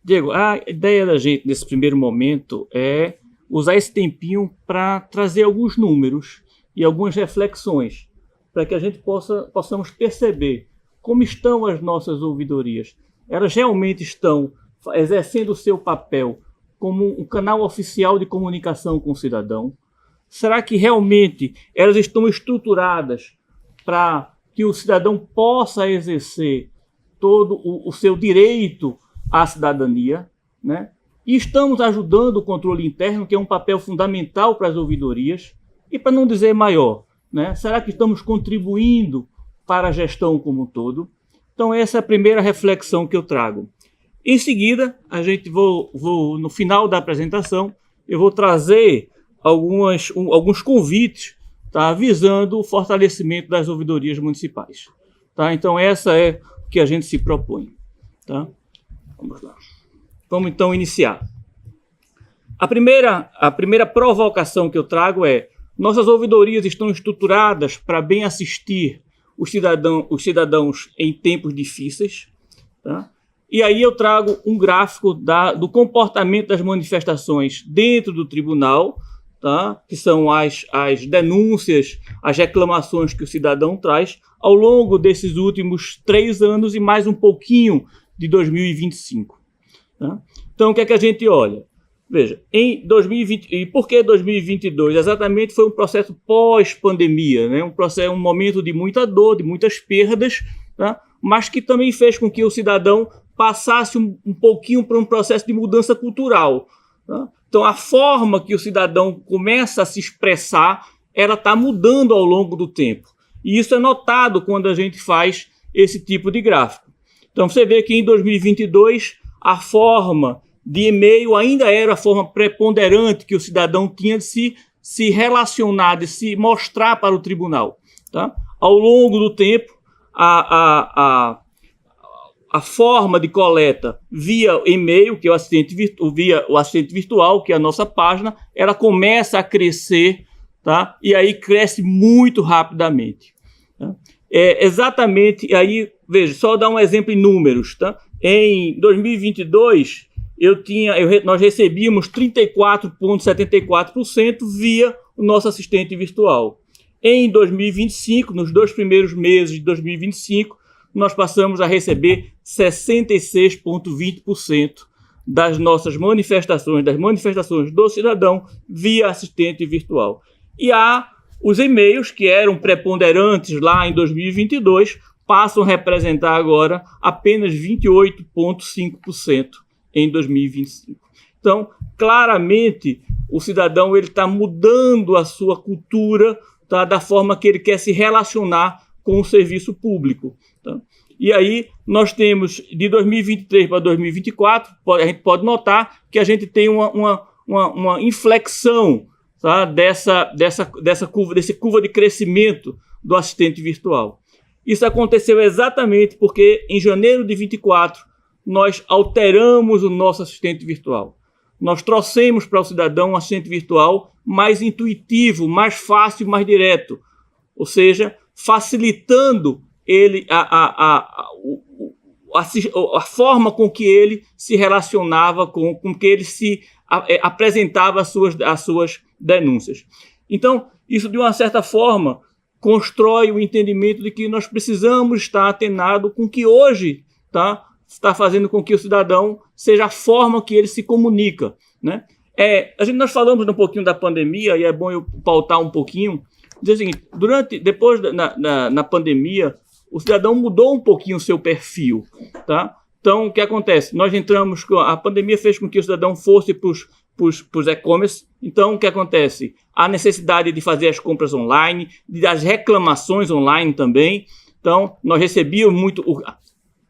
Diego, a ideia da gente nesse primeiro momento é usar esse tempinho para trazer alguns números e algumas reflexões, para que a gente possamos perceber como estão as nossas ouvidorias. Elas realmente estão exercendo o seu papel como um canal oficial de comunicação com o cidadão? Será que realmente elas estão estruturadas para que o cidadão possa exercer todo o seu direito à cidadania, né? E estamos ajudando o controle interno, que é um papel fundamental para as ouvidorias, e para não dizer maior, né? Será que estamos contribuindo para a gestão como um todo? Então essa é a primeira reflexão que eu trago. Em seguida, no final da apresentação, eu vou trazer alguns convites, tá, visando o fortalecimento das ouvidorias municipais. Tá? Então essa é o que a gente se propõe. Tá? Vamos lá. Vamos então iniciar. A primeira provocação que eu trago é: nossas ouvidorias estão estruturadas para bem assistir os cidadãos em tempos difíceis. Tá? E aí eu trago um gráfico do comportamento das manifestações dentro do tribunal, tá? Que são as denúncias, as reclamações que o cidadão traz ao longo desses últimos 3 anos e mais um pouquinho de 2025. Tá? Então, o que é que a gente olha? Veja, em 2020, e por que 2022? Exatamente foi um processo pós-pandemia, né? Um momento de muita dor, de muitas perdas, tá? Mas que também fez com que o cidadão passasse um pouquinho para um processo de mudança cultural. Tá? Então, a forma que o cidadão começa a se expressar, ela está mudando ao longo do tempo. E isso é notado quando a gente faz esse tipo de gráfico. Então, você vê que em 2022, a forma de e-mail ainda era a forma preponderante que o cidadão tinha de se relacionar, de se mostrar para o tribunal. Tá? Ao longo do tempo, a forma de coleta via e-mail, que é via o assistente virtual, que é a nossa página, ela começa a crescer, tá? E aí cresce muito rapidamente. Tá? Exatamente, aí, veja, só dar um exemplo em números. Tá? Em 2022, nós recebíamos 34,74% via o nosso assistente virtual. Em 2025, nos 2 primeiros meses de 2025, nós passamos a receber 66,20% das nossas manifestações, das manifestações do cidadão via assistente virtual. E há os e-mails que eram preponderantes lá em 2022, passam a representar agora apenas 28,5% em 2025. Então, claramente, o cidadão está mudando a sua cultura, tá, da forma que ele quer se relacionar com o serviço público. Tá? E aí nós temos, de 2023 para 2024, a gente pode notar que a gente tem uma inflexão, tá, dessa curva de crescimento do assistente virtual. Isso aconteceu exatamente porque em janeiro de 2024 nós alteramos o nosso assistente virtual. Nós trouxemos para o cidadão um assistente virtual mais intuitivo, mais fácil, mais direto. Ou seja, facilitando ele a forma com que ele se relacionava, com que ele se apresentava as suas denúncias. Então, isso de uma certa forma constrói o entendimento de que nós precisamos estar atenado com o que hoje está fazendo com que o cidadão seja a forma que ele se comunica. Né? Nós falamos um pouquinho da pandemia, e é bom eu pautar um pouquinho. Dizer o seguinte: depois na pandemia, o cidadão mudou um pouquinho o seu perfil. Tá? Então, o que acontece? A pandemia fez com que o cidadão fosse para os e-commerce. Então, o que acontece? A necessidade de fazer as compras online, das reclamações online também. Então, nós recebíamos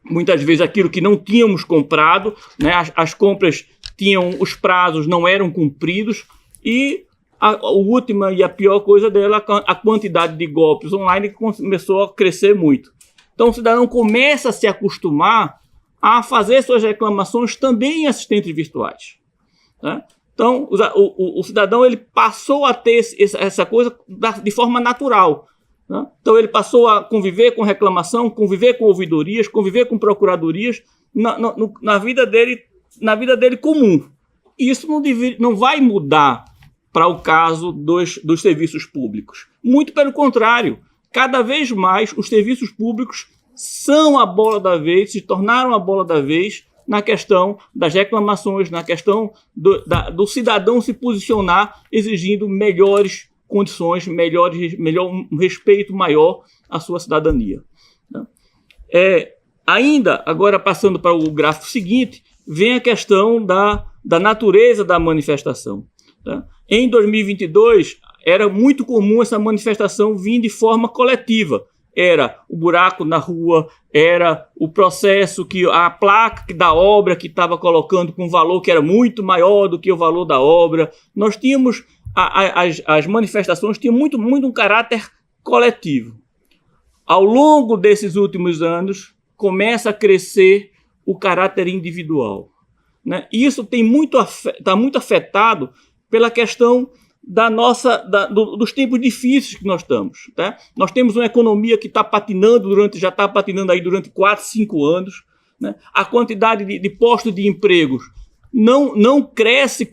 muitas vezes aquilo que não tínhamos comprado, né? As compras os prazos não eram cumpridos, e a última e a pior coisa dela, a quantidade de golpes online começou a crescer muito. Então o cidadão começa a se acostumar a fazer suas reclamações também em assistentes virtuais. Né? Então o cidadão ele passou a ter essa coisa de forma natural. Né? Então ele passou a conviver com reclamação, conviver com ouvidorias, conviver com procuradorias na vida dele na vida dele comum. Isso não vai mudar para o caso dos serviços públicos. Muito pelo contrário, cada vez mais os serviços públicos são a bola da vez, se tornaram a bola da vez na questão das reclamações, na questão do cidadão se posicionar exigindo melhores condições, um respeito maior à sua cidadania. Ainda, agora passando para o gráfico seguinte, vem a questão da natureza da manifestação. Tá? Em 2022, era muito comum essa manifestação vir de forma coletiva. Era o buraco na rua, era o processo, a placa da obra que estava colocando com um valor que era muito maior do que o valor da obra. Nós tínhamos, as manifestações tinham muito um caráter coletivo. Ao longo desses últimos anos, começa a crescer o caráter individual. Né? E isso está muito afetado pela questão dos tempos difíceis que nós estamos. Tá? Nós temos uma economia que está patinando, já está patinando aí durante 4, 5 anos. Né? A quantidade de postos de empregos não cresce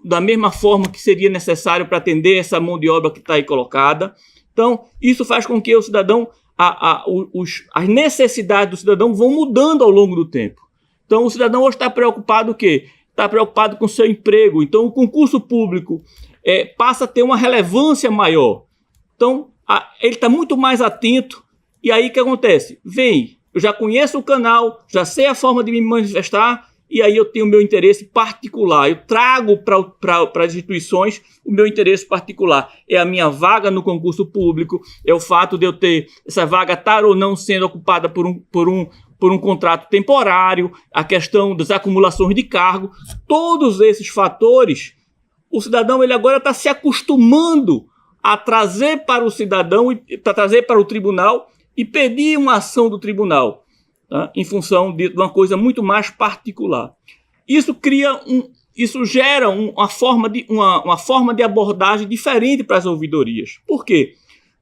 da mesma forma que seria necessário para atender essa mão de obra que está aí colocada. Então, isso faz com que o cidadão, as necessidades do cidadão vão mudando ao longo do tempo. Então, o cidadão hoje está preocupado o quê? Está preocupado com o seu emprego. Então, o concurso público passa a ter uma relevância maior. Então, ele está muito mais atento. E aí, o que acontece? Eu já conheço o canal, já sei a forma de me manifestar, e aí eu tenho o meu interesse particular. Eu trago para as instituições o meu interesse particular. É a minha vaga no concurso público, é o fato de eu ter essa vaga estar ou não sendo ocupada por um contrato temporário, a questão das acumulações de cargo. Todos esses fatores, o cidadão ele agora está se acostumando a trazer para o cidadão, para trazer para o tribunal e pedir uma ação do tribunal. Tá? Em função de uma coisa muito mais particular. Isso gera uma forma de abordagem diferente para as ouvidorias. Por quê?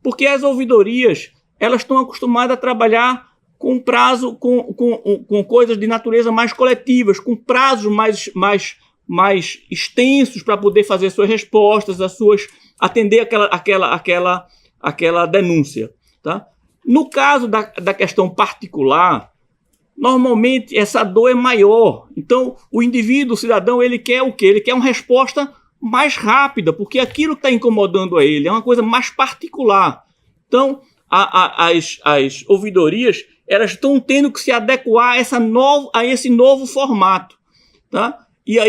Porque as ouvidorias elas estão acostumadas a trabalhar com prazo, com coisas de natureza mais coletivas, com prazos mais extensos para poder fazer suas respostas, atender aquela denúncia. Tá? No caso da questão particular, normalmente essa dor é maior. Então, o indivíduo, o cidadão, ele quer o quê? Ele quer uma resposta mais rápida, porque aquilo que está incomodando a ele é uma coisa mais particular. Então, as ouvidorias elas estão tendo que se adequar a esse novo formato. Tá? E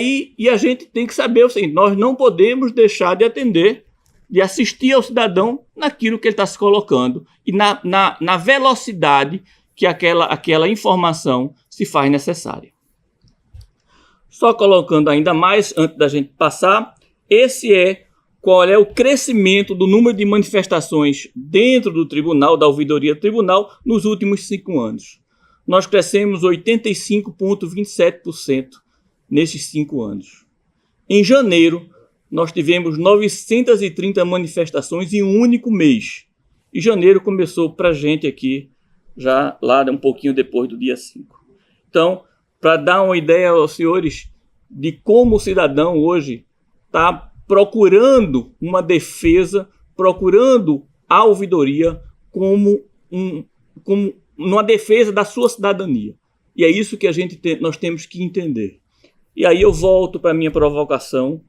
a gente tem que saber o seguinte: nós não podemos deixar de atender, de assistir ao cidadão naquilo que ele está se colocando e na velocidade que aquela informação se faz necessária. Só colocando ainda mais, antes da gente passar, qual é o crescimento do número de manifestações dentro do tribunal, da ouvidoria do tribunal, nos últimos 5 anos. Nós crescemos 85,27% nesses 5 anos. Em janeiro, nós tivemos 930 manifestações em um único mês. E janeiro começou para a gente aqui, já lá um pouquinho depois do dia 5. Então, para dar uma ideia aos senhores de como o cidadão hoje está procurando uma defesa, procurando a ouvidoria como uma defesa da sua cidadania. E é isso que nós temos que entender. E aí eu volto para a minha provocação.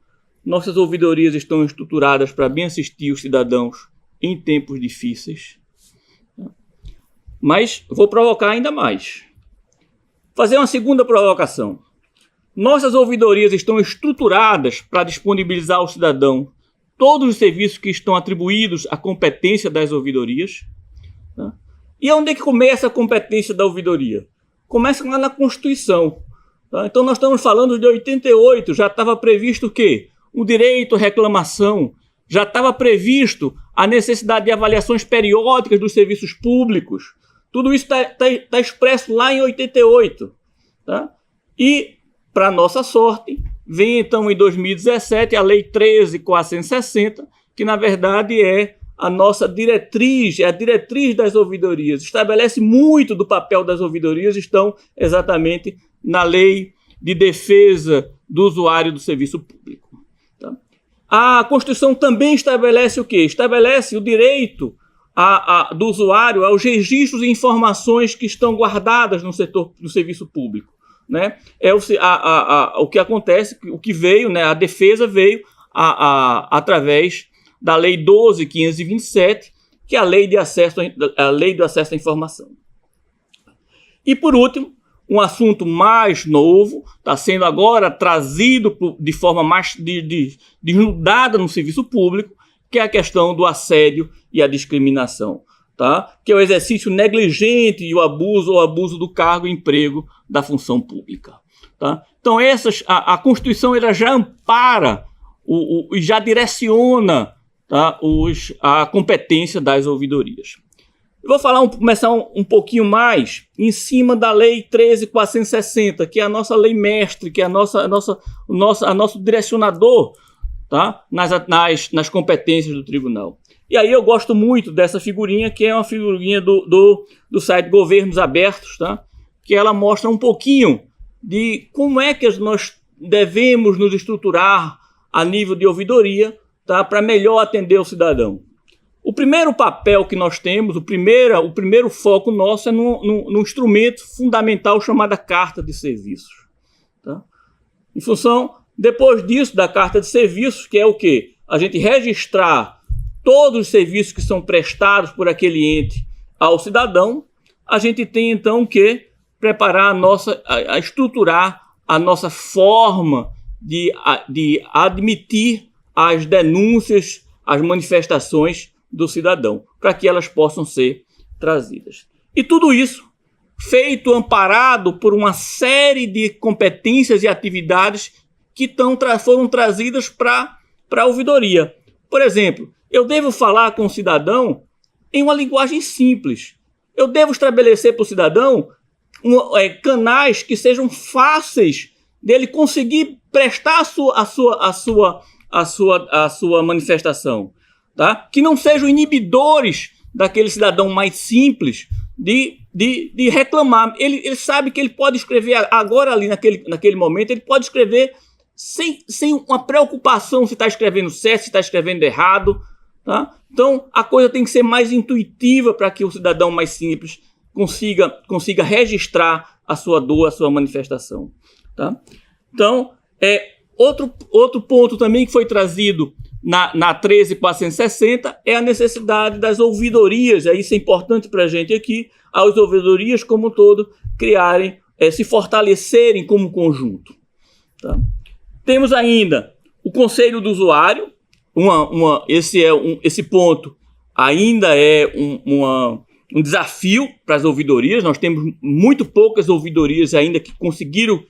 Nossas ouvidorias estão estruturadas para bem assistir os cidadãos em tempos difíceis. Mas vou provocar ainda mais. Fazer uma segunda provocação. Nossas ouvidorias estão estruturadas para disponibilizar ao cidadão todos os serviços que estão atribuídos à competência das ouvidorias. Tá? E onde é que começa a competência da ouvidoria? Começa lá na Constituição. Tá? Então nós estamos falando de 88, já estava previsto o quê? O direito à reclamação, já estava previsto a necessidade de avaliações periódicas dos serviços públicos. Tudo isso está expresso lá em 88. Tá? E, para nossa sorte, vem então em 2017 a Lei 13.460, que na verdade é a nossa diretriz, é a diretriz das ouvidorias. Estabelece muito do papel das ouvidorias, estão exatamente na Lei de defesa do usuário do serviço público. Tá? A Constituição também estabelece o quê? Estabelece o direito do usuário aos registros e informações que estão guardadas no setor do serviço público. Né? O que acontece, o que veio, né, a defesa veio através da Lei 12.527, que é a Lei do Acesso à Informação. E, por último, um assunto mais novo, está sendo agora trazido de forma mais desnudada no serviço público, que é a questão do assédio e a discriminação, tá? Que é o exercício negligente e o abuso do cargo e emprego da função pública. Tá? Então, a Constituição ela já ampara e já direciona, tá, a competência das ouvidorias. Eu vou começar um pouquinho mais em cima da Lei 13.460, que é a nossa lei mestre, que é nosso direcionador, tá, nas competências do tribunal. E aí eu gosto muito dessa figurinha, que é uma figurinha do site Governos Abertos, tá, que ela mostra um pouquinho de como é que nós devemos nos estruturar a nível de ouvidoria, tá, para melhor atender o cidadão. O primeiro papel que nós temos, o primeiro foco nosso é num instrumento fundamental chamado Carta de Serviços. Tá? Em função, depois disso, da Carta de Serviços, que é o quê? A gente registrar todos os serviços que são prestados por aquele ente ao cidadão, a gente tem então que preparar estruturar a nossa forma de admitir as denúncias, as manifestações do cidadão, para que elas possam ser trazidas. E tudo isso feito, amparado por uma série de competências e atividades que foram trazidas para a ouvidoria. Por exemplo, eu devo falar com o cidadão em uma linguagem simples. Eu devo estabelecer para o cidadão canais que sejam fáceis dele conseguir prestar a sua manifestação. Tá? Que não sejam inibidores daquele cidadão mais simples de reclamar. Ele sabe que ele pode escrever agora ali naquele momento, ele pode escrever sem uma preocupação se está escrevendo certo, se está escrevendo errado. Tá? Então a coisa tem que ser mais intuitiva para que o cidadão mais simples consiga registrar a sua dor, a sua manifestação. Tá? Então, outro ponto também que foi trazido na 13.460 é a necessidade das ouvidorias, isso é importante para a gente aqui, as ouvidorias como um todo se fortalecerem como conjunto. Tá? Temos ainda o Conselho do Usuário, esse ponto ainda é um desafio para as ouvidorias, nós temos muito poucas ouvidorias ainda que conseguiram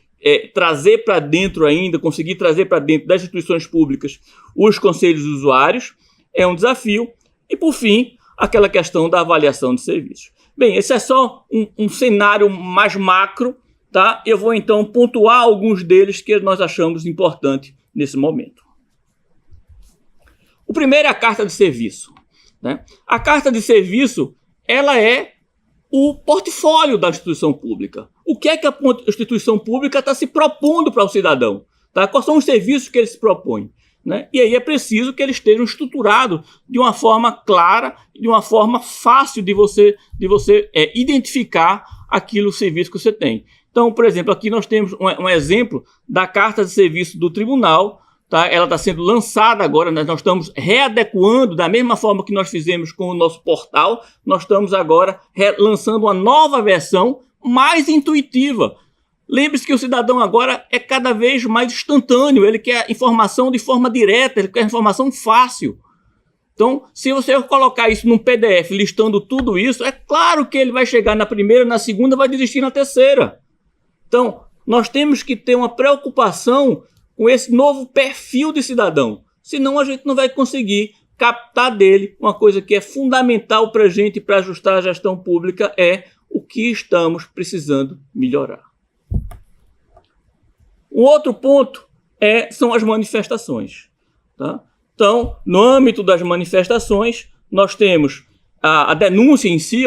conseguir trazer para dentro das instituições públicas os conselhos de usuários, é um desafio. E, por fim, aquela questão da avaliação de serviços. Bem, esse é só um cenário mais macro, tá? Eu vou, então, pontuar alguns deles que nós achamos importantes nesse momento. O primeiro é a Carta de Serviço. Né? A Carta de Serviço, ela é o portfólio da instituição pública. O que é que a instituição pública está se propondo para o cidadão? Tá? Quais são os serviços que ele se propõe? Né? E aí é preciso que eles estejam estruturados de uma forma clara, de uma forma fácil de você identificar o serviço que você tem. Então, por exemplo, aqui nós temos um exemplo da Carta de Serviço do Tribunal. Tá? Ela está sendo lançada agora, nós estamos readequando da mesma forma que nós fizemos com o nosso portal, nós estamos agora lançando uma nova versão mais intuitiva. Lembre-se que o cidadão agora é cada vez mais instantâneo, ele quer informação de forma direta, ele quer informação fácil. Então, se você colocar isso num PDF listando tudo isso, é claro que ele vai chegar na primeira, na segunda, vai desistir na terceira. Então, nós temos que ter uma preocupação com esse novo perfil de cidadão. Senão a gente não vai conseguir captar dele uma coisa que é fundamental para a gente, para ajustar a gestão pública, é o que estamos precisando melhorar. Um outro ponto são as manifestações. Tá? Então, no âmbito das manifestações, nós temos a denúncia em si,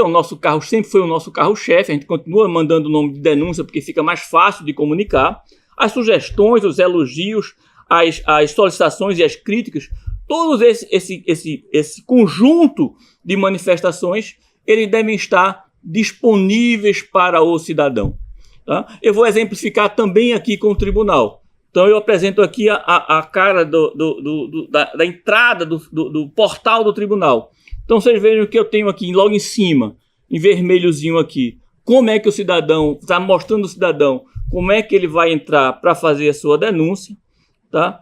sempre foi o nosso carro-chefe, a gente continua mandando o nome de denúncia porque fica mais fácil de comunicar. as sugestões, os elogios, as solicitações e as críticas, todo esse conjunto de manifestações, eles devem estar disponíveis para o cidadão. Tá? Eu vou exemplificar também aqui com o tribunal. Então eu apresento aqui a cara da entrada do portal do tribunal. Então vocês vejam que eu tenho aqui logo em cima, em vermelhozinho aqui, como é que o cidadão, está mostrando o cidadão como é que ele vai entrar para fazer a sua denúncia. Tá?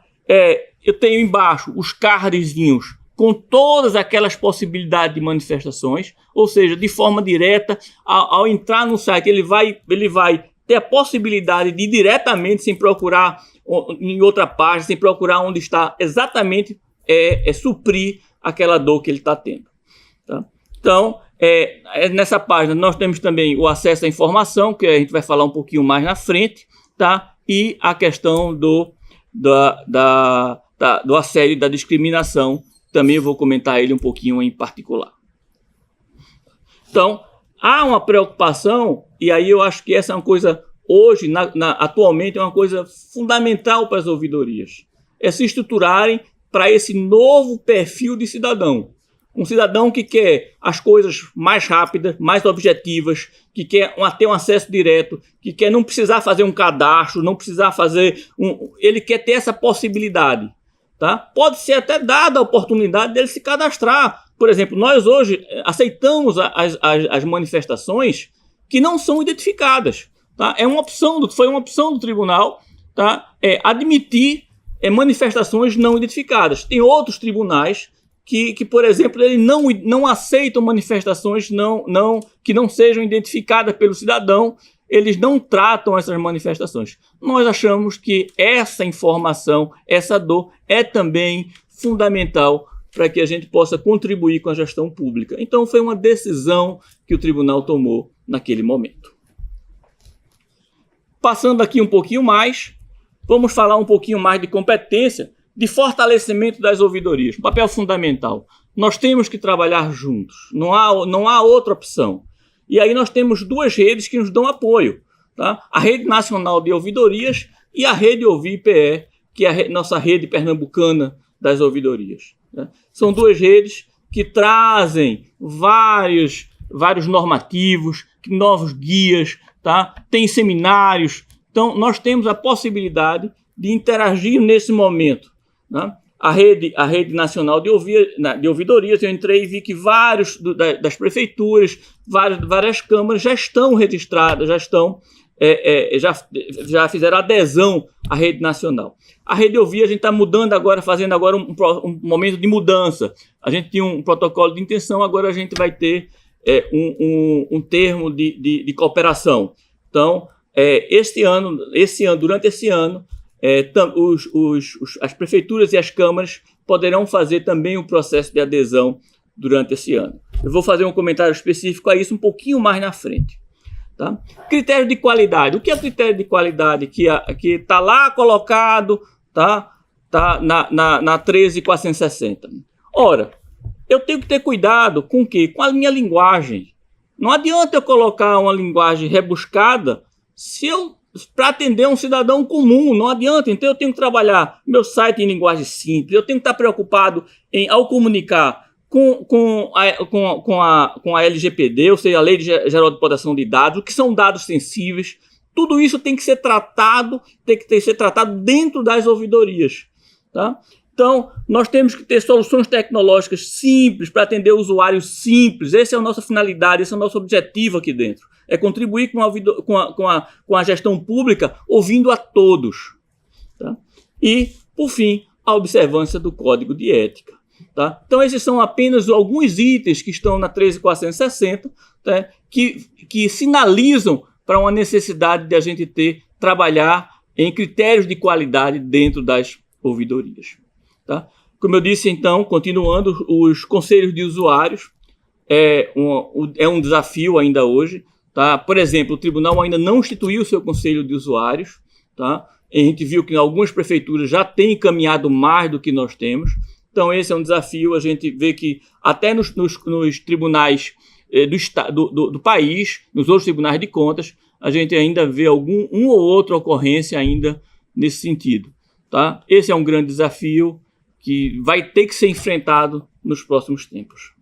Eu tenho embaixo os cardzinhos com todas aquelas possibilidades de manifestações, ou seja, de forma direta, ao entrar no site, ele vai ter a possibilidade de ir diretamente, sem procurar em outra página, sem procurar onde está exatamente suprir aquela dor que ele está tendo. Tá? Então, nessa página nós temos também o acesso à informação, que a gente vai falar um pouquinho mais na frente, tá? E a questão do assédio e da discriminação, também eu vou comentar ele um pouquinho em particular. Então, há uma preocupação, e aí eu acho que essa é uma coisa, hoje, atualmente, é uma coisa fundamental para as ouvidorias, é se estruturarem para esse novo perfil de cidadão. Um cidadão que quer as coisas mais rápidas, mais objetivas, que quer ter um acesso direto, que quer não precisar fazer um cadastro, não precisar fazer ele quer ter essa possibilidade. Tá? Pode ser até dada a oportunidade dele se cadastrar. Por exemplo, nós hoje aceitamos as manifestações que não são identificadas. Tá? Foi uma opção do tribunal, tá? Admitir manifestações não identificadas. Tem outros tribunais que, por exemplo, eles não aceitam manifestações que não sejam identificadas pelo cidadão, eles não tratam essas manifestações. Nós achamos que essa informação, essa dor, é também fundamental para que a gente possa contribuir com a gestão pública. Então, foi uma decisão que o tribunal tomou naquele momento. Passando aqui um pouquinho mais, vamos falar um pouquinho mais de competência, de fortalecimento das ouvidorias, um papel fundamental. Nós temos que trabalhar juntos, não há outra opção. E aí nós temos duas redes que nos dão apoio, tá? A Rede Nacional de Ouvidorias e a Rede Ouvi-PE, que é a nossa rede pernambucana das ouvidorias. Né? São duas redes que trazem vários normativos, novos guias, tá? Tem seminários. Então nós temos a possibilidade de interagir nesse momento. Né? A Rede Nacional de Ouvidorias, eu entrei e vi que vários das prefeituras, várias câmaras já estão registradas, já fizeram adesão à Rede Nacional. A Rede Ouvi, a gente está mudando agora, fazendo agora um momento de mudança. A gente tinha um protocolo de intenção, agora a gente vai ter um termo de cooperação. Então, durante esse ano, as prefeituras e as câmaras poderão fazer também o processo de adesão durante esse ano. Eu vou fazer um comentário específico a isso um pouquinho mais na frente. Tá? Critério de qualidade. O que é critério de qualidade que está lá colocado, tá na 13.460? Ora, eu tenho que ter cuidado com o quê? Com a minha linguagem. Não adianta eu colocar uma linguagem rebuscada para atender um cidadão comum, não adianta. Então eu tenho que trabalhar meu site em linguagem simples, eu tenho que estar preocupado ao comunicar com a LGPD, ou seja, a Lei Geral de Proteção de Dados, o que são dados sensíveis. Tudo isso tem que ser tratado, dentro das ouvidorias. Tá? Então, nós temos que ter soluções tecnológicas simples para atender o usuário simples. Essa é a nossa finalidade, esse é o nosso objetivo aqui dentro. É contribuir com a gestão pública, ouvindo a todos. Tá? E, por fim, a observância do Código de Ética. Tá? Então, esses são apenas alguns itens que estão na 13.460, tá? que sinalizam para uma necessidade de a gente trabalhar em critérios de qualidade dentro das ouvidorias. Tá? Como eu disse, então, continuando, os conselhos de usuários é um desafio ainda hoje. Tá? Por exemplo, o tribunal ainda não instituiu o seu conselho de usuários. Tá? A gente viu que algumas prefeituras já têm encaminhado mais do que nós temos. Então, esse é um desafio. A gente vê que até nos tribunais do país, nos outros tribunais de contas, a gente ainda vê uma ou outra ocorrência ainda nesse sentido. Tá? Esse é um grande desafio que vai ter que ser enfrentado nos próximos tempos.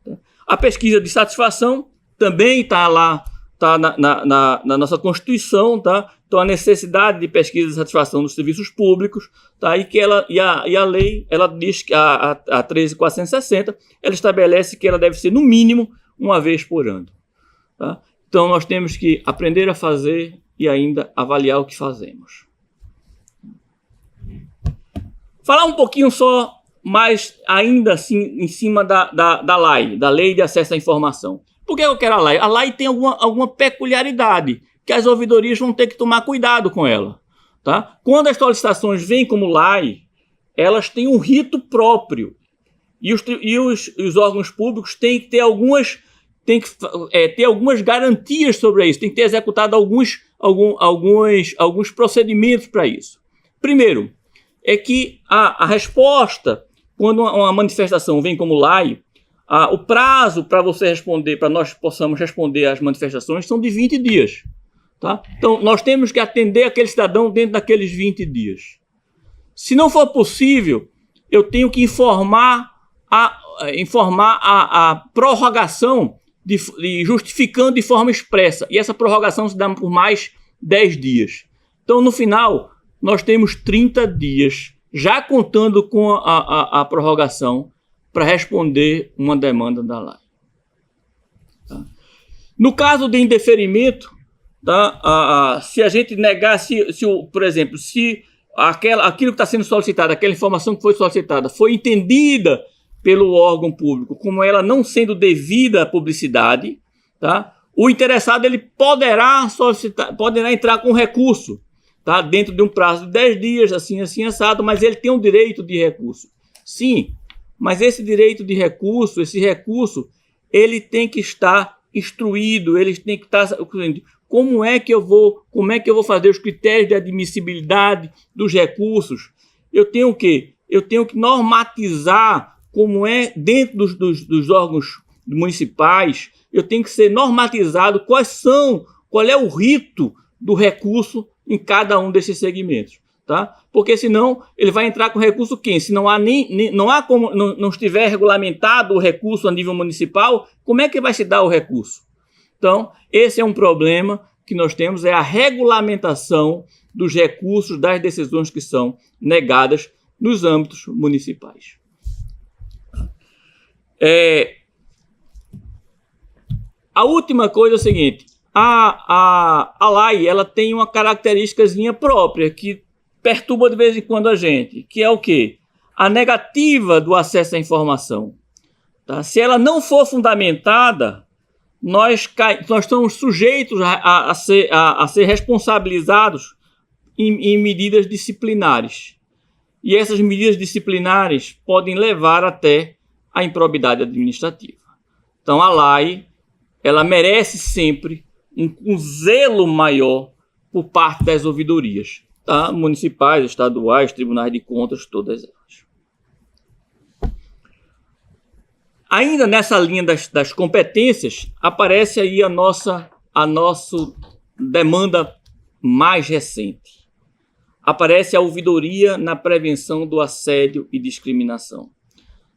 Tá? A pesquisa de satisfação também está lá, está na nossa Constituição, tá? Então a necessidade de pesquisa de satisfação dos serviços públicos, tá? E a lei, ela diz que a 13.460, ela estabelece que ela deve ser no mínimo uma vez por ano. Tá? Então nós temos que aprender a fazer e ainda avaliar o que fazemos. Falar um pouquinho só mais ainda assim em cima da LAI, da Lei de Acesso à Informação. Por que eu quero a LAI? A LAI tem alguma peculiaridade que as ouvidorias vão ter que tomar cuidado com ela. Tá? Quando as solicitações vêm como LAI, elas têm um rito próprio. E os órgãos públicos têm que ter algumas garantias sobre isso, tem que ter executado alguns procedimentos para isso. Primeiro, é que a resposta, quando uma manifestação vem como LAI, o prazo para você responder, para nós possamos responder às manifestações, são de 20 dias. Tá? Então, nós temos que atender aquele cidadão dentro daqueles 20 dias. Se não for possível, eu tenho que informar a prorrogação justificando de forma expressa. E essa prorrogação se dá por mais 10 dias. Então, no final, nós temos 30 dias, já contando com a prorrogação, para responder uma demanda da LAI. Tá? No caso de indeferimento, tá? Se a gente negar, por exemplo, se aquilo que está sendo solicitado, aquela informação que foi solicitada, foi entendida pelo órgão público como ela não sendo devida à publicidade, tá? O interessado ele poderá entrar com recurso, tá? Dentro de um prazo de 10 dias, assim assado, mas ele tem um direito de recurso. Sim, mas esse direito de recurso, ele tem que estar instruído, ele tem que estar... Como é que eu vou fazer os critérios de admissibilidade dos recursos? Eu tenho que normatizar como é dentro dos órgãos municipais, eu tenho que ser normatizado qual é o rito do recurso em cada um desses segmentos. Tá? Porque senão ele vai entrar com recurso quem? Se não estiver regulamentado o recurso a nível municipal, como é que vai se dar o recurso? Então, esse é um problema que nós temos, é a regulamentação dos recursos das decisões que são negadas nos âmbitos municipais. A última coisa é o seguinte, a LAI ela tem uma característicazinha própria que perturba de vez em quando a gente, que é o quê? A negativa do acesso à informação. Tá? Se ela não for fundamentada, nós estamos sujeitos a ser responsabilizados em medidas disciplinares. E essas medidas disciplinares podem levar até a improbidade administrativa. Então, a LAI, ela merece sempre um zelo maior por parte das ouvidorias, tá? Municipais, estaduais, tribunais de contas, todas elas. Ainda nessa linha das competências, aparece aí a nossa demanda mais recente. Aparece a ouvidoria na prevenção do assédio e discriminação.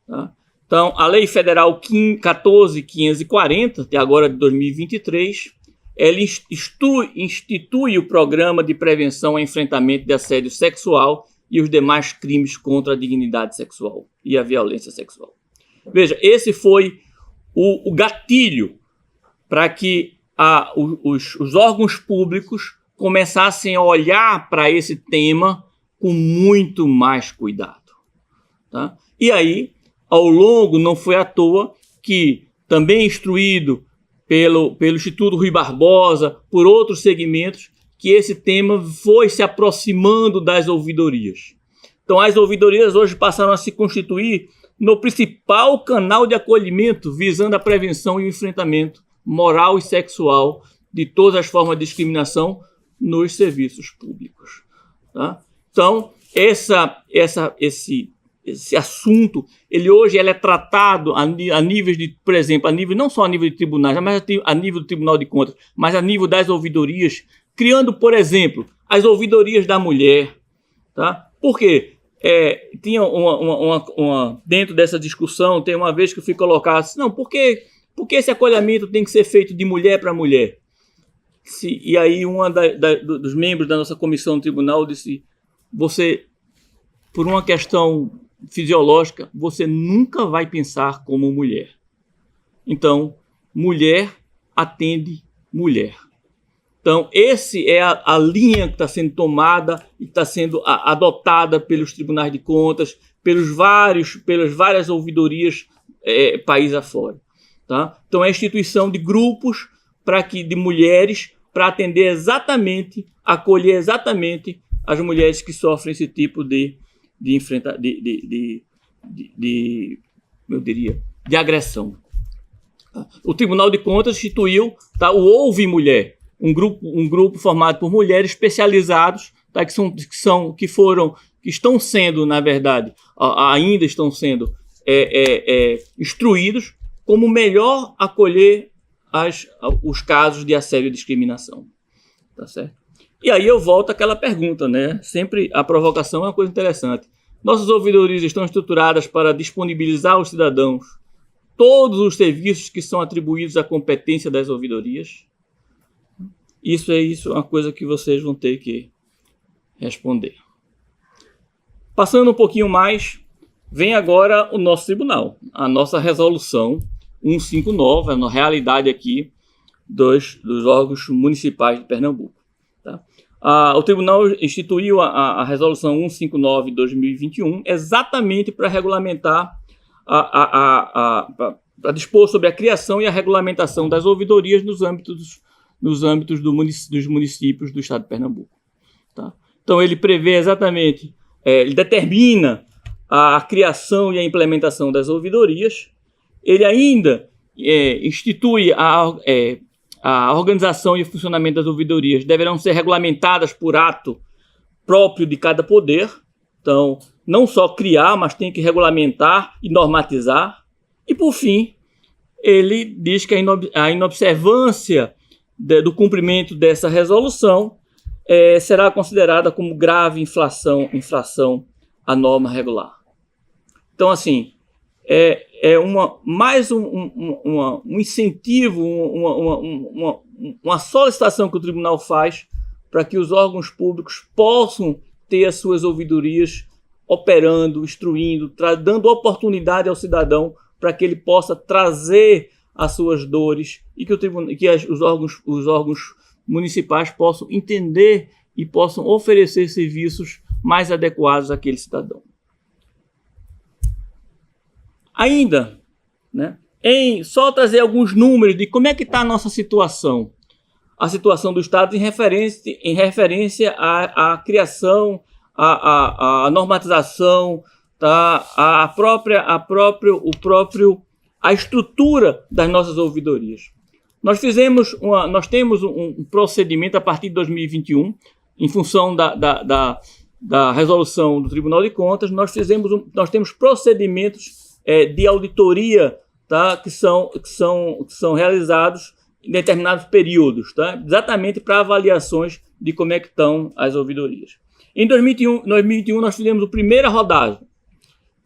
Tá? Então, a Lei Federal 14.540, de agora de 2023, ela institui o Programa de Prevenção ao Enfrentamento de Assédio Sexual e os demais crimes contra a dignidade sexual e a violência sexual. Veja, esse foi o gatilho para que os órgãos públicos começassem a olhar para esse tema com muito mais cuidado. Tá? E aí, ao longo, não foi à toa que, também instruído pelo Instituto Rui Barbosa, por outros segmentos, que esse tema foi se aproximando das ouvidorias. Então, as ouvidorias hoje passaram a se constituir no principal canal de acolhimento visando a prevenção e o enfrentamento moral e sexual de todas as formas de discriminação nos serviços públicos. Tá? Então, esse esse assunto, ele hoje é tratado a níveis de, por exemplo, não só a nível de tribunais, mas a nível do Tribunal de Contas, mas a nível das ouvidorias, criando, por exemplo, as ouvidorias da mulher, tá? Por quê? Tinha dentro dessa discussão, tem uma vez que eu fui colocar assim, não, por que esse acolhimento tem que ser feito de mulher para mulher? E aí dos membros da nossa comissão do tribunal disse, você, por uma questão fisiológica, você nunca vai pensar como mulher. Então, mulher atende mulher. Então, essa é a linha que está sendo tomada e está sendo adotada pelos tribunais de contas, pelas várias ouvidorias país afora. Tá? Então, é a instituição de grupos de mulheres para atender exatamente, acolher exatamente as mulheres que sofrem esse tipo de agressão. O Tribunal de Contas instituiu, tá, o Ouve Mulher, um grupo formado por mulheres especializados, tá, que estão sendo, na verdade, ainda estão sendo instruídos como melhor acolher os casos de assédio e discriminação. Tá certo? E aí eu volto àquela pergunta, né? Sempre a provocação é uma coisa interessante. Nossas ouvidorias estão estruturadas para disponibilizar aos cidadãos todos os serviços que são atribuídos à competência das ouvidorias? Isso é uma coisa que vocês vão ter que responder. Passando um pouquinho mais, vem agora o nosso tribunal, a nossa resolução 159, na realidade aqui dos órgãos municipais de Pernambuco. Tá? O tribunal instituiu a resolução 159 de 2021 exatamente para regulamentar, para dispor sobre a criação e a regulamentação das ouvidorias nos âmbitos dos municípios do estado de Pernambuco. Tá? Então ele prevê exatamente, ele determina a criação e a implementação das ouvidorias. Ele ainda institui a organização e o funcionamento das ouvidorias deverão ser regulamentadas por ato próprio de cada poder. Então, não só criar, mas tem que regulamentar e normatizar. E, por fim, ele diz que a inobservância do cumprimento dessa resolução será considerada como grave infração à norma regular. Então, assim, mais um incentivo, uma solicitação que o tribunal faz para que os órgãos públicos possam ter as suas ouvidorias operando, instruindo, dando oportunidade ao cidadão para que ele possa trazer as suas dores e que os órgãos municipais possam entender e possam oferecer serviços mais adequados àquele cidadão. Ainda, né, só trazer alguns números de como é que está a nossa situação. A situação do Estado em referência à criação, à normatização, tá, a estrutura das nossas ouvidorias. Nós temos um procedimento a partir de 2021, em função da resolução do Tribunal de Contas, nós temos procedimentos de auditoria, tá, que são realizados em determinados períodos, tá, exatamente para avaliações de como é que estão as ouvidorias. Em 2021 nós fizemos a primeira rodagem.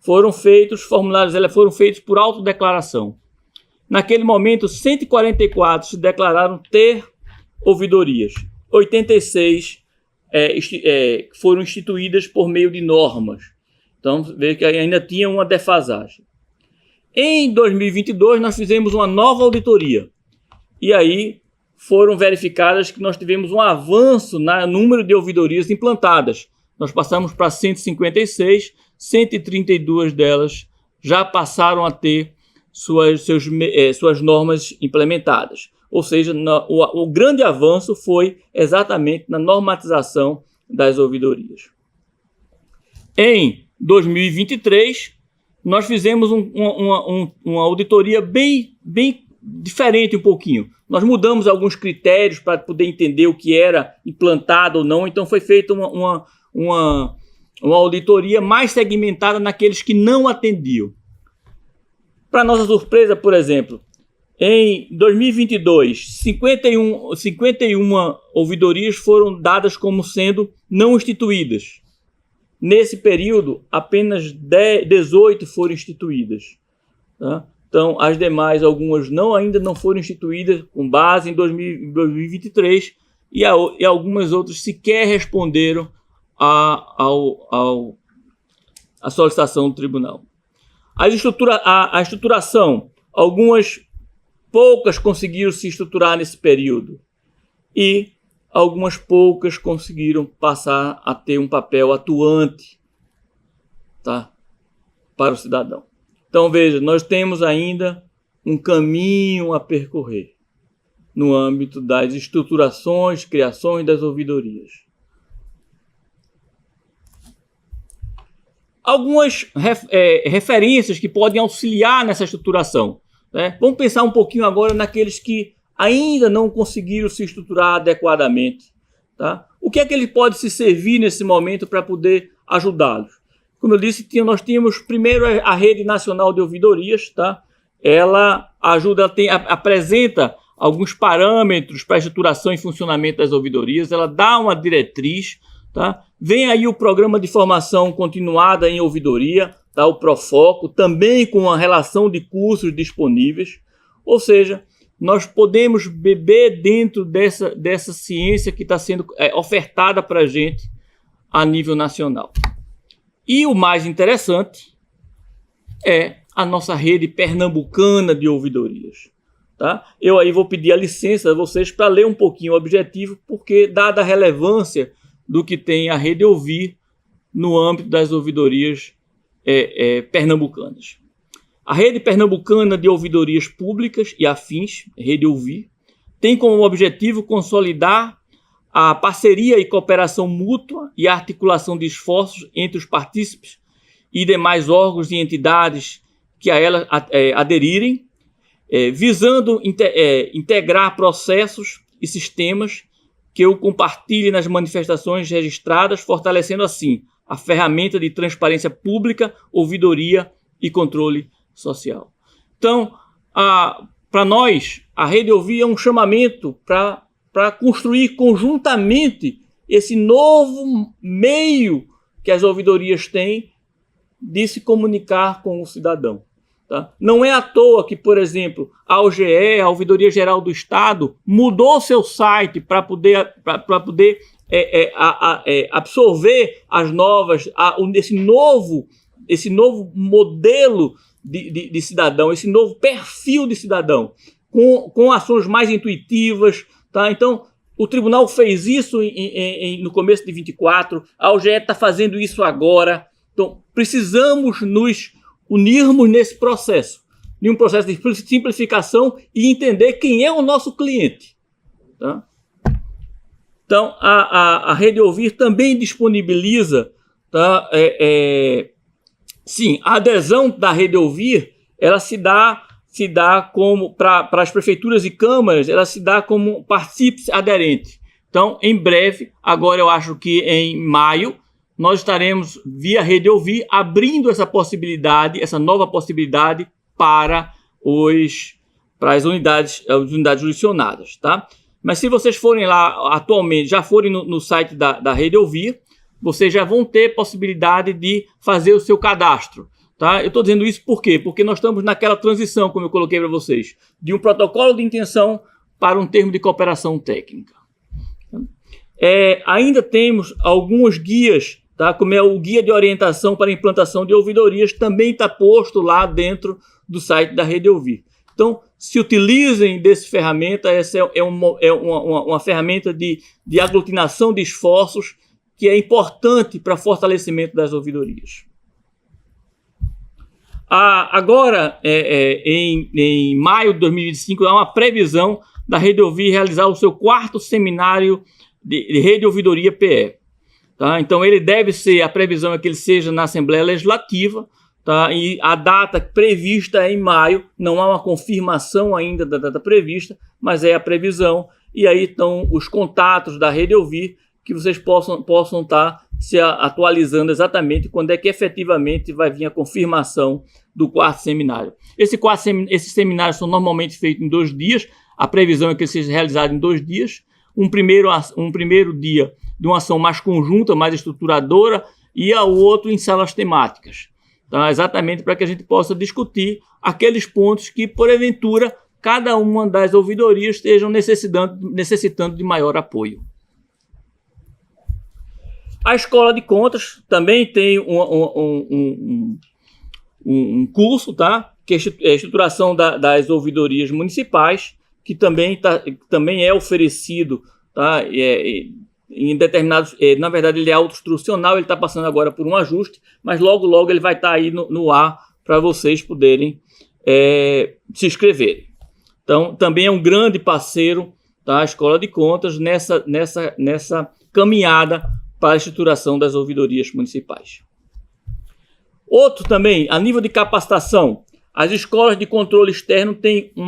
Formulários foram feitos por autodeclaração. Naquele momento, 144 se declararam ter ouvidorias. 86 foram instituídas por meio de normas. Então, vê que ainda tinha uma defasagem. Em 2022, nós fizemos uma nova auditoria. E aí foram verificadas que nós tivemos um avanço no número de ouvidorias implantadas. Nós passamos para 156, 132 delas já passaram a ter suas normas implementadas. Ou seja, o grande avanço foi exatamente na normatização das ouvidorias. Em 2023, nós fizemos uma auditoria bem diferente um pouquinho. Nós mudamos alguns critérios para poder entender o que era implantado ou não. Então foi feita uma auditoria mais segmentada naqueles que não atendiam. Para nossa surpresa, por exemplo, em 2022, 51 ouvidorias foram dadas como sendo não instituídas. Nesse período, apenas 18 foram instituídas. Tá? Então, as demais, algumas ainda não foram instituídas com base em 2023 e algumas outras sequer responderam à solicitação do tribunal. A estruturação, poucas conseguiram se estruturar nesse período e algumas poucas conseguiram passar a ter um papel atuante, tá, para o cidadão. Então, veja, nós temos ainda um caminho a percorrer no âmbito das estruturações, criações das ouvidorias. Algumas referências que podem auxiliar nessa estruturação, né? Vamos pensar um pouquinho agora naqueles que ainda não conseguiram se estruturar adequadamente. Tá? O que é que ele pode se servir nesse momento para poder ajudá-los? Como eu disse, nós tínhamos primeiro a Rede Nacional de Ouvidorias. Tá? Ela apresenta alguns parâmetros para a estruturação e funcionamento das ouvidorias, ela dá uma diretriz. Tá? Vem aí o Programa de Formação Continuada em Ouvidoria, tá? O Profoco, também com uma relação de cursos disponíveis. Ou seja, nós podemos beber dentro dessa ciência que está sendo ofertada para a gente a nível nacional. E o mais interessante é a nossa rede pernambucana de ouvidorias. Tá? Eu aí vou pedir a licença a vocês para ler um pouquinho o objetivo, porque dada a relevância do que tem a Rede Ouvir no âmbito das ouvidorias pernambucanas. A Rede Pernambucana de Ouvidorias Públicas e Afins, Rede Ouvir, tem como objetivo consolidar a parceria e cooperação mútua e a articulação de esforços entre os partícipes e demais órgãos e entidades que a ela aderirem, visando integrar processos e sistemas que o compartilhe nas manifestações registradas, fortalecendo assim a ferramenta de transparência pública, ouvidoria e controle social. Então, para nós, a Rede Ouvir é um chamamento para construir conjuntamente esse novo meio que as ouvidorias têm de se comunicar com o cidadão. Tá? Não é à toa que, por exemplo, a OGE, a Ouvidoria Geral do Estado, mudou seu site para poder absorver as novas, esse novo modelo de cidadão, esse novo perfil de cidadão, com ações mais intuitivas. Tá? Então, o tribunal fez isso no começo de 24, a OGE está fazendo isso agora. Então, precisamos nos unirmos nesse processo, de um processo de simplificação e entender quem é o nosso cliente. Tá? Então, a Rede Ouvir também disponibiliza, tá, sim, a adesão da Rede Ouvir, ela se dá como, para as prefeituras e câmaras, ela se dá como partícipe aderente. Então, em breve, agora eu acho que em maio, nós estaremos, via Rede Ouvir, abrindo essa nova possibilidade para as unidades jurisdicionadas. Tá? Mas se vocês forem lá atualmente, já forem no site da Rede Ouvir, vocês já vão ter possibilidade de fazer o seu cadastro. Tá? Eu estou dizendo isso por quê? Porque nós estamos naquela transição, como eu coloquei para vocês, de um protocolo de intenção para um termo de cooperação técnica. Ainda temos alguns guias, tá? Como é o Guia de Orientação para a Implantação de Ouvidorias, também está posto lá dentro do site da Rede Ouvir. Então, se utilizem dessa ferramenta, essa é uma ferramenta de aglutinação de esforços que é importante para o fortalecimento das ouvidorias. Agora, em maio de 2025, há uma previsão da Rede Ouvir realizar o seu 4º seminário de Rede Ouvidoria PE. Tá? Então, a previsão é que ele seja na Assembleia Legislativa, tá? E a data prevista é em maio, não há uma confirmação ainda da data prevista, mas é a previsão, e aí estão os contatos da Rede Ouvir, que vocês possam estar se atualizando exatamente quando é que efetivamente vai vir a confirmação do quarto seminário. Esses seminários são normalmente feitos em 2 dias, a previsão é que eles sejam realizados em 2 dias. Um primeiro dia de uma ação mais conjunta, mais estruturadora, e o outro em salas temáticas. Então, exatamente para que a gente possa discutir aqueles pontos que, porventura, cada uma das ouvidorias estejam necessitando de maior apoio. A Escola de Contas também tem um curso, tá? Que é a estruturação das ouvidorias municipais, que também é oferecido, tá? Em determinados, na verdade ele é autoinstrucional, ele está passando agora por um ajuste, mas logo ele vai estar aí no ar para vocês poderem se inscreverem. Então, também é um grande parceiro da Escola de Contas nessa caminhada para a estruturação das ouvidorias municipais. Outro também, a nível de capacitação, as escolas de controle externo têm um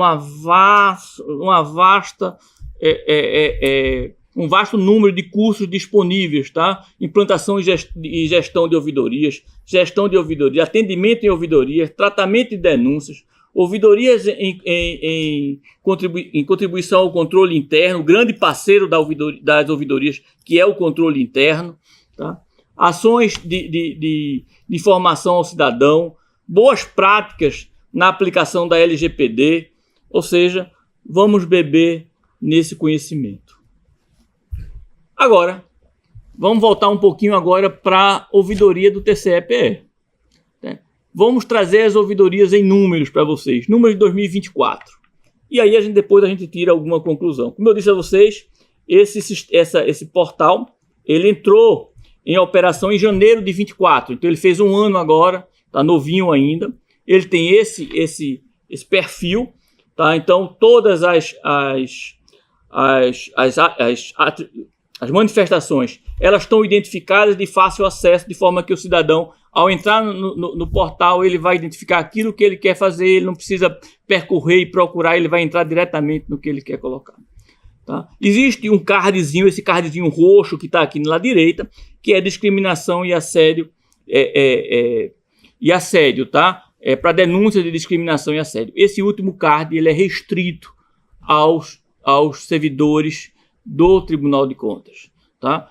vasto número de cursos disponíveis, tá? Implantação e gestão de ouvidorias, atendimento em ouvidorias, tratamento de denúncias, ouvidorias em contribuição ao controle interno, grande parceiro das ouvidorias, que é o controle interno, tá? Ações de informação ao cidadão, boas práticas na aplicação da LGPD, ou seja, vamos beber nesse conhecimento. Agora, vamos voltar um pouquinho agora para a ouvidoria do TCE-PE. Vamos trazer as ouvidorias em números para vocês, números de 2024. E aí depois a gente tira alguma conclusão. Como eu disse a vocês, esse portal, ele entrou em operação em janeiro de 24. Então ele fez 1 ano agora, tá novinho ainda. Ele tem esse perfil, tá? Então todas as manifestações, elas estão identificadas de fácil acesso, de forma que o cidadão, ao entrar no portal, ele vai identificar aquilo que ele quer fazer, ele não precisa percorrer e procurar, ele vai entrar diretamente no que ele quer colocar. Tá? Existe um cardzinho, esse cardzinho roxo que está aqui na direita, que é discriminação e assédio, tá? Para denúncia de discriminação e assédio. Esse último card ele é restrito aos servidores do Tribunal de Contas. Tá?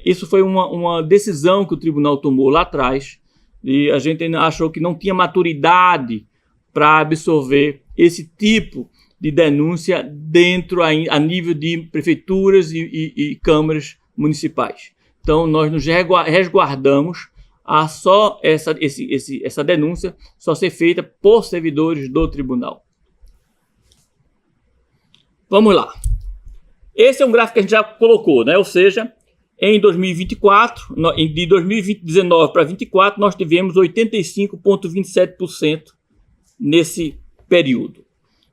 Isso foi uma decisão que o tribunal tomou lá atrás, e a gente achou que não tinha maturidade para absorver esse tipo de denúncia dentro a nível de prefeituras e câmaras municipais. Então nós nos resguardamos a só essa denúncia só ser feita por servidores do tribunal. Vamos lá. Esse é um gráfico que a gente já colocou, né? Ou seja, em 2024, de 2019 para 2024, nós tivemos 85,27% nesse período.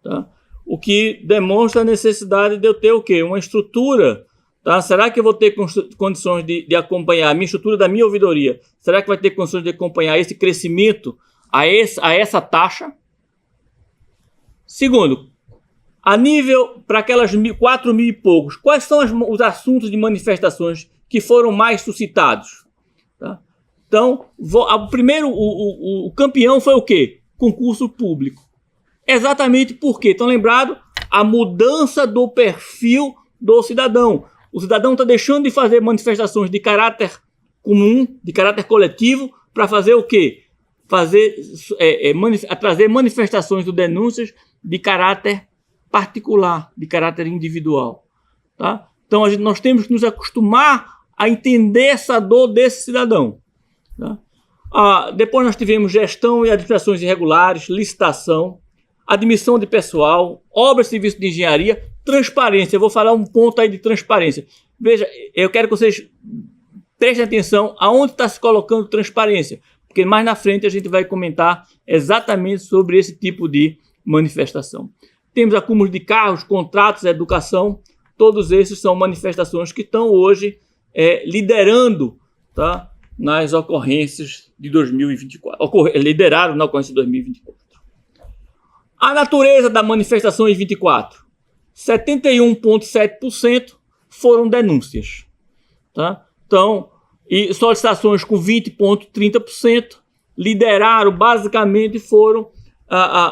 Tá? O que demonstra a necessidade de eu ter o quê? Uma estrutura. Tá? Será que eu vou ter condições de acompanhar a minha estrutura da minha ouvidoria? Será que vai ter condições de acompanhar esse crescimento a essa taxa? Segundo, a nível para aquelas 4 mil e poucos, quais são os assuntos de manifestações que foram mais suscitados? Tá? Então, o campeão foi o quê? Concurso público. Exatamente por quê? Estão lembrados? A mudança do perfil do cidadão. O cidadão está deixando de fazer manifestações de caráter comum, de caráter coletivo, para fazer o quê? Trazer manifestações ou denúncias de caráter particular, de caráter individual. Tá? Então nós temos que nos acostumar a entender essa dor desse cidadão. Tá? Depois nós tivemos gestão e administrações irregulares, licitação, admissão de pessoal, obras e serviços de engenharia, transparência. Eu vou falar um ponto aí de transparência. Veja, eu quero que vocês prestem atenção aonde está se colocando transparência, porque mais na frente a gente vai comentar exatamente sobre esse tipo de manifestação. Temos acúmulo de cargos, contratos, educação, todos esses são manifestações que estão hoje liderando, tá, nas ocorrências de 2024. Lideraram na ocorrência de 2024. A natureza da manifestação em 24. 71,7% foram denúncias. tá? Então, e solicitações com 20,30% lideraram, basicamente foram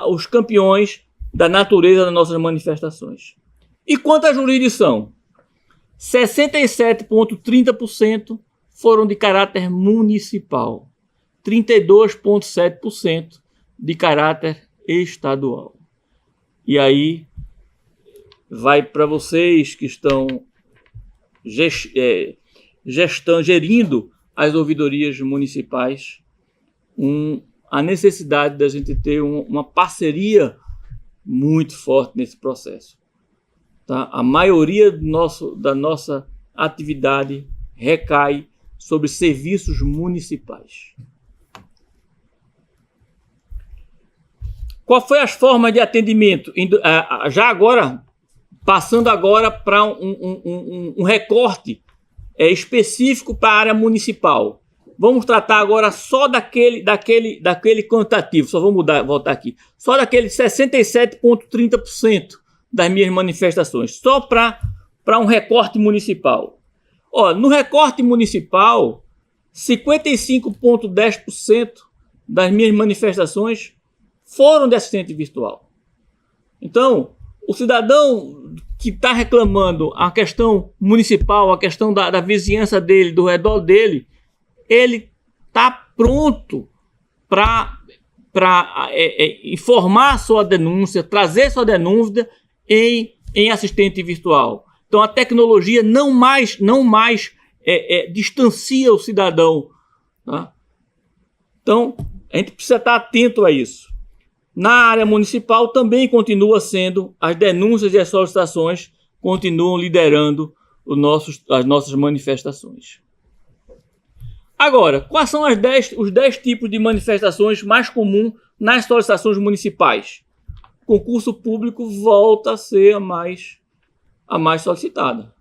os campeões da natureza das nossas manifestações. E quanto à jurisdição? 67,30% foram de caráter municipal, 32,7% de caráter estadual. E aí vai para vocês que estão gerindo as ouvidorias municipais, a necessidade da gente ter uma parceria muito forte nesse processo. Tá? A maioria da nossa atividade recai sobre serviços municipais. Qual foi as formas de atendimento? Já agora, passando agora para um recorte específico para a área municipal. Vamos tratar agora só daquele quantitativo, só vou voltar aqui. Só daquele 67,30% das minhas manifestações, só para um recorte municipal. Ó, no recorte municipal, 55,10% das minhas manifestações foram de assistente virtual. Então, o cidadão que está reclamando a questão municipal, a questão da vizinhança dele, do redor dele, ele está pronto para informar sua denúncia, trazer sua denúncia em assistente virtual. Então, a tecnologia não mais distancia o cidadão. Tá? Então, a gente precisa estar atento a isso. Na área municipal também continua sendo, as denúncias e as solicitações continuam liderando as nossas manifestações. Agora, quais são os 10 tipos de manifestações mais comuns nas solicitações municipais? O concurso público volta a ser a mais solicitada.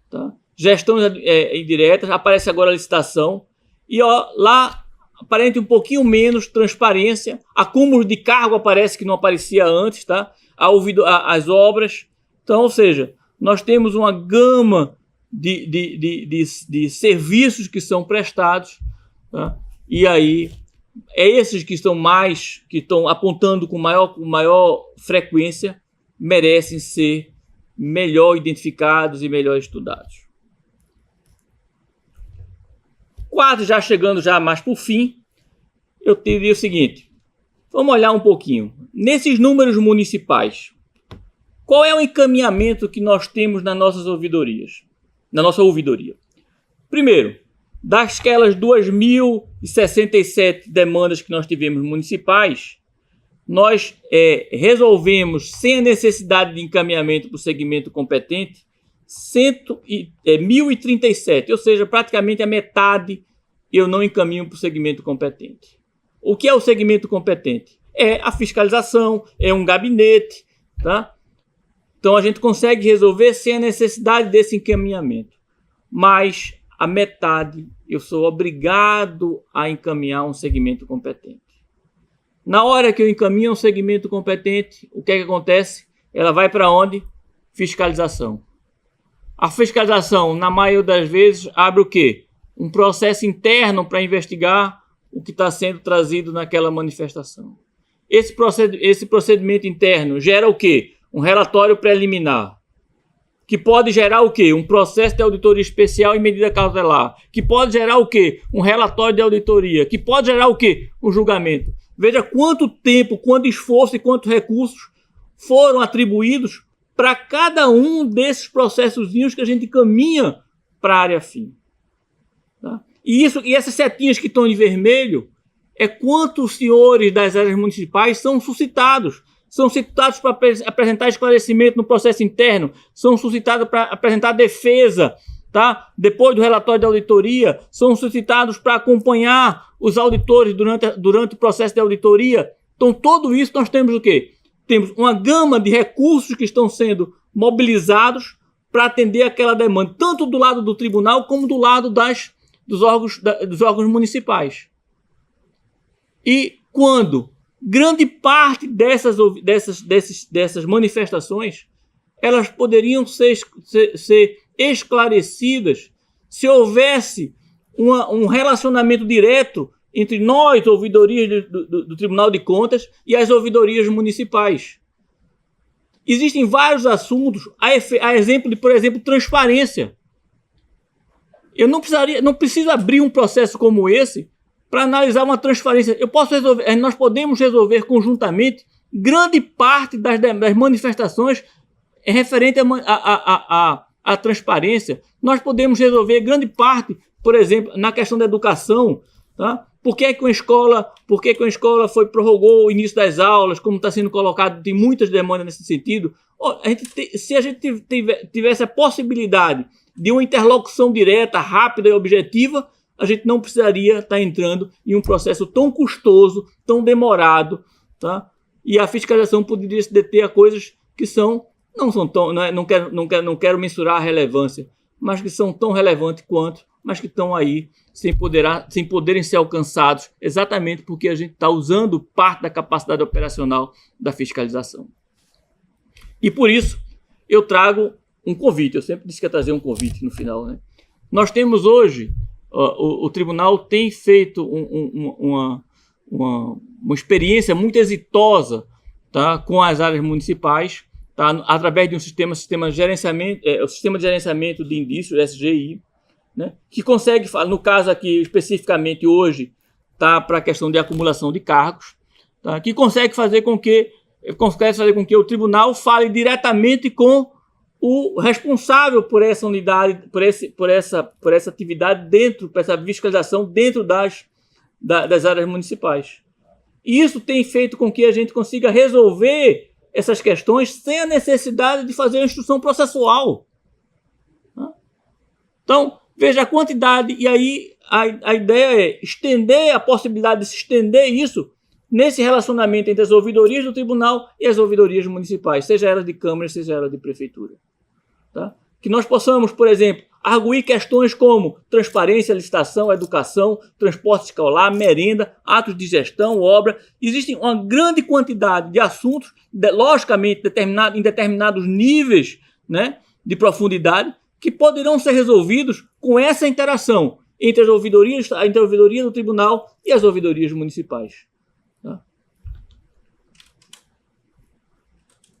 Tá? Gestões indiretas, aparece agora a licitação, e lá aparente um pouquinho menos transparência, acúmulo de cargo aparece que não aparecia antes, tá? As obras. Então, ou seja, nós temos uma gama de serviços que são prestados, tá? E aí esses que estão apontando com maior frequência merecem ser melhor identificados e melhor estudados. Já chegando mais para o fim, eu diria o seguinte: vamos olhar um pouquinho. Nesses números municipais, qual é o encaminhamento que nós temos nas nossas ouvidorias? Na nossa ouvidoria. Primeiro, daquelas 2.067 demandas que nós tivemos municipais, nós resolvemos, sem a necessidade de encaminhamento para o segmento competente, 1.037, ou seja, praticamente a metade eu não encaminho para o segmento competente. O que é o segmento competente? É a fiscalização, é um gabinete, tá? Então a gente consegue resolver sem a necessidade desse encaminhamento. Mas a metade eu sou obrigado a encaminhar um segmento competente. Na hora que eu encaminho um segmento competente, o que é que acontece? Ela vai para onde? Fiscalização. A fiscalização, na maioria das vezes, abre o quê? Um processo interno para investigar o que está sendo trazido naquela manifestação. Esse procedimento interno gera o quê? Um relatório preliminar, que pode gerar o quê? Um processo de auditoria especial e medida cautelar, que pode gerar o quê? Um relatório de auditoria, que pode gerar o quê? Um julgamento. Veja quanto tempo, quanto esforço e quantos recursos foram atribuídos para cada um desses processozinhos que a gente caminha para a área fim. Tá? E essas setinhas que estão em vermelho é quantos senhores das áreas municipais são suscitados. São suscitados para apresentar esclarecimento no processo interno, são suscitados para apresentar defesa, tá? Depois do relatório de auditoria, são suscitados para acompanhar os auditores durante o processo de auditoria. Então, tudo isso nós temos o quê? Temos uma gama de recursos que estão sendo mobilizados para atender aquela demanda, tanto do lado do tribunal como do lado dos órgãos municipais. E quando grande parte dessas manifestações elas poderiam ser esclarecidas se houvesse um relacionamento direto entre nós, ouvidorias do Tribunal de Contas, e as ouvidorias municipais. Existem vários assuntos, a exemplo de, por exemplo, transparência. Eu não preciso abrir um processo como esse para analisar uma transparência. Nós podemos resolver conjuntamente grande parte das manifestações referente à transparência. Nós podemos resolver grande parte, por exemplo, na questão da educação, tá? Por que uma escola prorrogou o início das aulas, como está sendo colocado, tem muitas demandas nesse sentido. Se a gente tivesse a possibilidade de uma interlocução direta, rápida e objetiva, a gente não precisaria estar entrando em um processo tão custoso, tão demorado, tá? E a fiscalização poderia se deter a coisas que não são tão, não quero mensurar a relevância, mas que são tão relevantes quanto, mas que estão aí sem poderem ser alcançados, exatamente porque a gente está usando parte da capacidade operacional da fiscalização. E por isso eu trago um convite. Eu sempre disse que ia trazer um convite no final, né? Nós temos hoje, o tribunal tem feito uma experiência muito exitosa, tá, com as áreas municipais, tá, através de um sistema de gerenciamento, o sistema de gerenciamento de indícios, SGI, né, que consegue, no caso aqui especificamente hoje, tá, para a questão de acumulação de cargos, tá, que consegue fazer com que o tribunal fale diretamente com o responsável por essa unidade, por essa atividade por essa fiscalização dentro das áreas municipais. E isso tem feito com que a gente consiga resolver essas questões sem a necessidade de fazer uma instrução processual. Então, veja a quantidade, e aí a ideia é estender a possibilidade de se estender isso nesse relacionamento entre as ouvidorias do tribunal e as ouvidorias municipais, seja elas de Câmara, seja elas de Prefeitura. Tá? Que nós possamos, por exemplo, arguir questões como transparência, licitação, educação, transporte escolar, merenda, atos de gestão, obra. Existem uma grande quantidade de assuntos, logicamente em determinados níveis, né, de profundidade, que poderão ser resolvidos com essa interação entre a ouvidoria do tribunal e as ouvidorias municipais. Tá?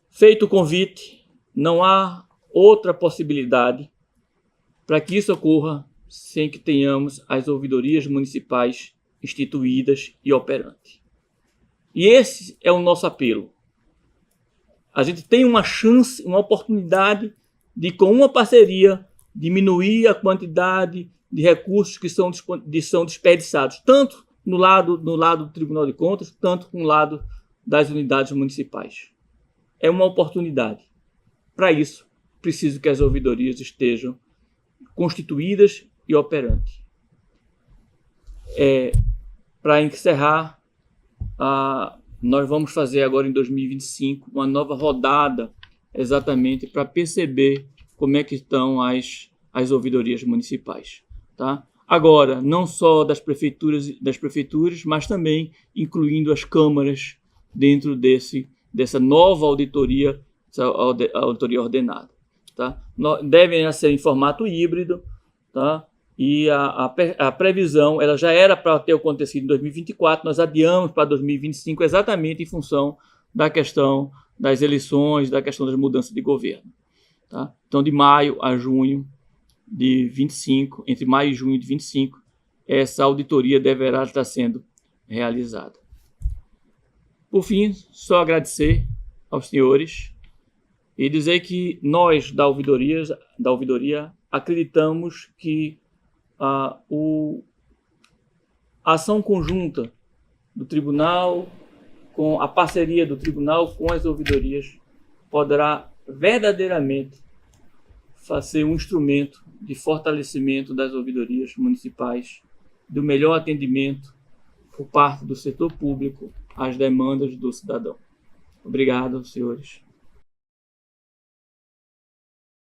Feito o convite, não há outra possibilidade para que isso ocorra sem que tenhamos as ouvidorias municipais instituídas e operantes. E esse é o nosso apelo. A gente tem uma chance, uma oportunidade de, com uma parceria, diminuir a quantidade de recursos que são desperdiçados, tanto no lado do Tribunal de Contas, tanto no lado das unidades municipais. É uma oportunidade. Para isso, preciso que as ouvidorias estejam constituídas e operantes. Para encerrar, nós vamos fazer agora em 2025 uma nova rodada exatamente para perceber como é que estão as ouvidorias municipais. Tá? Agora, não só das prefeituras, mas também incluindo as câmaras dentro dessa nova auditoria, essa auditoria ordenada. Tá? Devem ser em formato híbrido, tá? E a previsão ela já era para ter acontecido em 2024, nós adiamos para 2025 exatamente em função da questão das eleições, da questão das mudanças de governo. Tá? Então, de maio a junho de 25, entre maio e junho de 25, essa auditoria deverá estar sendo realizada. Por fim, só agradecer aos senhores e dizer que nós, da ouvidoria, acreditamos que a ação conjunta do tribunal, com a parceria do tribunal com as ouvidorias, poderá verdadeiramente ser um instrumento de fortalecimento das ouvidorias municipais, do melhor atendimento por parte do setor público às demandas do cidadão. Obrigado, senhores.